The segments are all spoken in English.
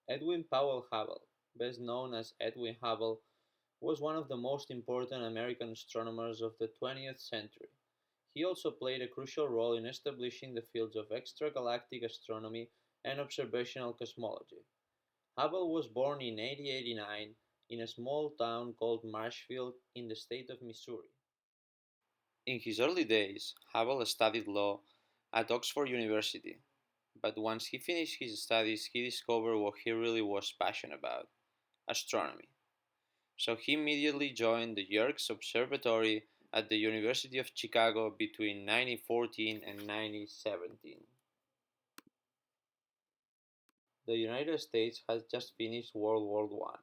Edwin Powell Hubble, best known as Edwin Hubble, was one of the most important American astronomers of the 20th century. He also played a crucial role in establishing the fields of extragalactic astronomy and observational cosmology. Hubble was born in 1889 in a small town called Marshfield in the state of Missouri. In his early days, Hubble studied law at Oxford University, but once he finished his studies, he discovered what he really was passionate about: astronomy. So he immediately joined the Yerkes Observatory at the University of Chicago between 1914 and 1917. The United States had just finished World War I.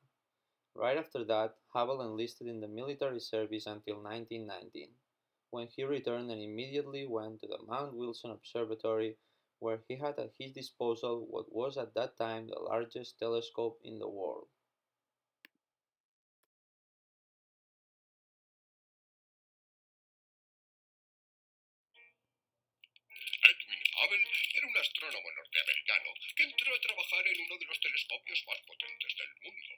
Right after that, Hubble enlisted in the military service until 1919, when he returned and immediately went to the Mount Wilson Observatory, where he had at his disposal what was at that time the largest telescope in the world. Edwin Hubble era un astrónomo norteamericano que entró a trabajar en uno de los telescopios más potentes del mundo.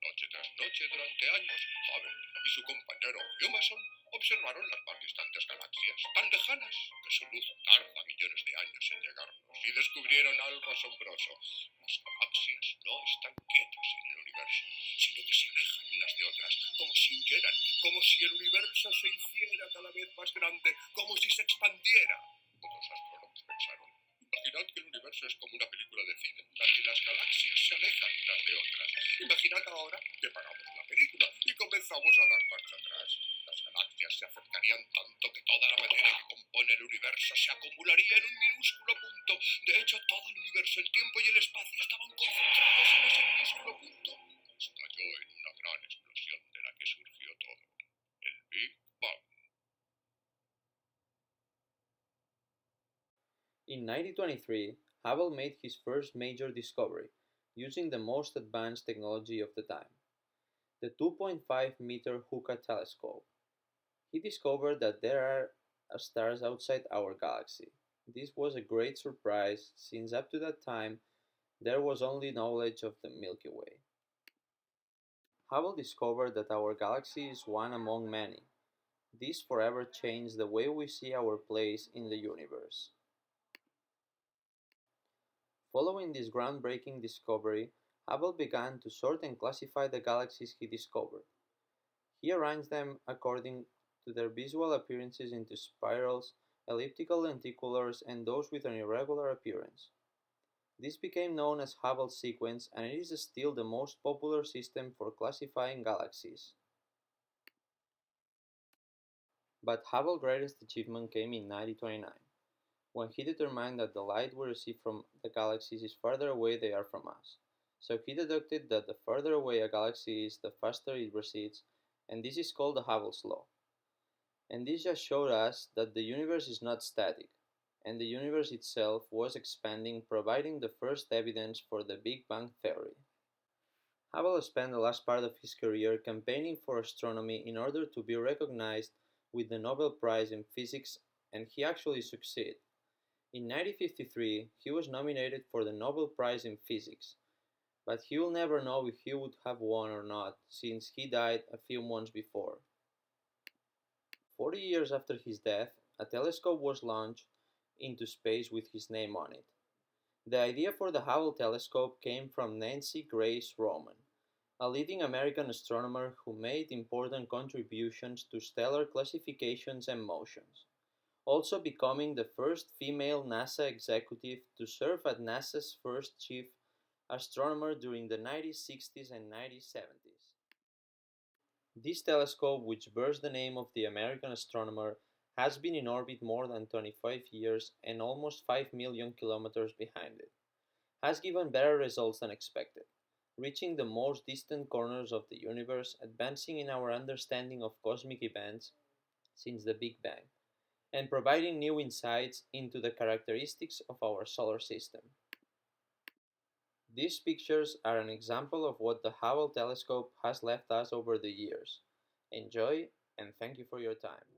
Noche tras noche, durante años, Hubble y su compañero Humason observaron las más distantes galaxias, tan lejanas que su luz tarda millones de años en llegarnos, y descubrieron algo asombroso. Las galaxias no están quietas en el universo, sino que se alejan unas de otras, como si huyeran, como si el universo se hiciera cada vez más grande, como si se expandiera. Otros astrónomos pensaron: imaginad que el universo es como una película de cine en la que las galaxias se alejan unas de otras. Imaginad ahora que paramos la película y comenzamos a dar marcha atrás. Las galaxias se acercarían tanto que toda la materia que compone el universo se acumularía en un minúsculo punto. De hecho, todo el universo, el tiempo y el espacio estaban concentrados en ese minúsculo punto. Estalló en una gran explosión de la que surgió todo: el Big Bang. In 1923, Hubble made his first major discovery, using the most advanced technology of the time, the 2.5-meter Hookah telescope. He discovered that there are stars outside our galaxy. This was a great surprise since up to that time there was only knowledge of the Milky Way. Hubble discovered that our galaxy is one among many. This forever changed the way we see our place in the universe. Following this groundbreaking discovery, Hubble began to sort and classify the galaxies he discovered. He arranged them according to their visual appearances into spirals, elliptical lenticulars, and those with an irregular appearance. This became known as Hubble's sequence, and it is still the most popular system for classifying galaxies. But Hubble's greatest achievement came in 1929, when he determined that the light we receive from the galaxies is farther away they are from us. So he deducted that the further away a galaxy is, the faster it recedes, and this is called the Hubble's law. And this just showed us that the universe is not static, and the universe itself was expanding, providing the first evidence for the Big Bang theory. Hubble spent the last part of his career campaigning for astronomy in order to be recognized with the Nobel Prize in Physics, and he actually succeeded. In 1953, he was nominated for the Nobel Prize in Physics, but he will never know if he would have won or not, since he died a few months before. 40 years after his death, a telescope was launched into space with his name on it. The idea for the Hubble telescope came from Nancy Grace Roman, a leading American astronomer who made important contributions to stellar classifications and motions, also becoming the first female NASA executive to serve as NASA's first chief astronomer during the 1960s and 1970s. This telescope, which bears the name of the American astronomer, has been in orbit more than 25 years and almost 5 million kilometers behind it, has given better results than expected, reaching the most distant corners of the universe, advancing in our understanding of cosmic events since the Big Bang, and providing new insights into the characteristics of our solar system. These pictures are an example of what the Hubble telescope has left us over the years. Enjoy, and thank you for your time.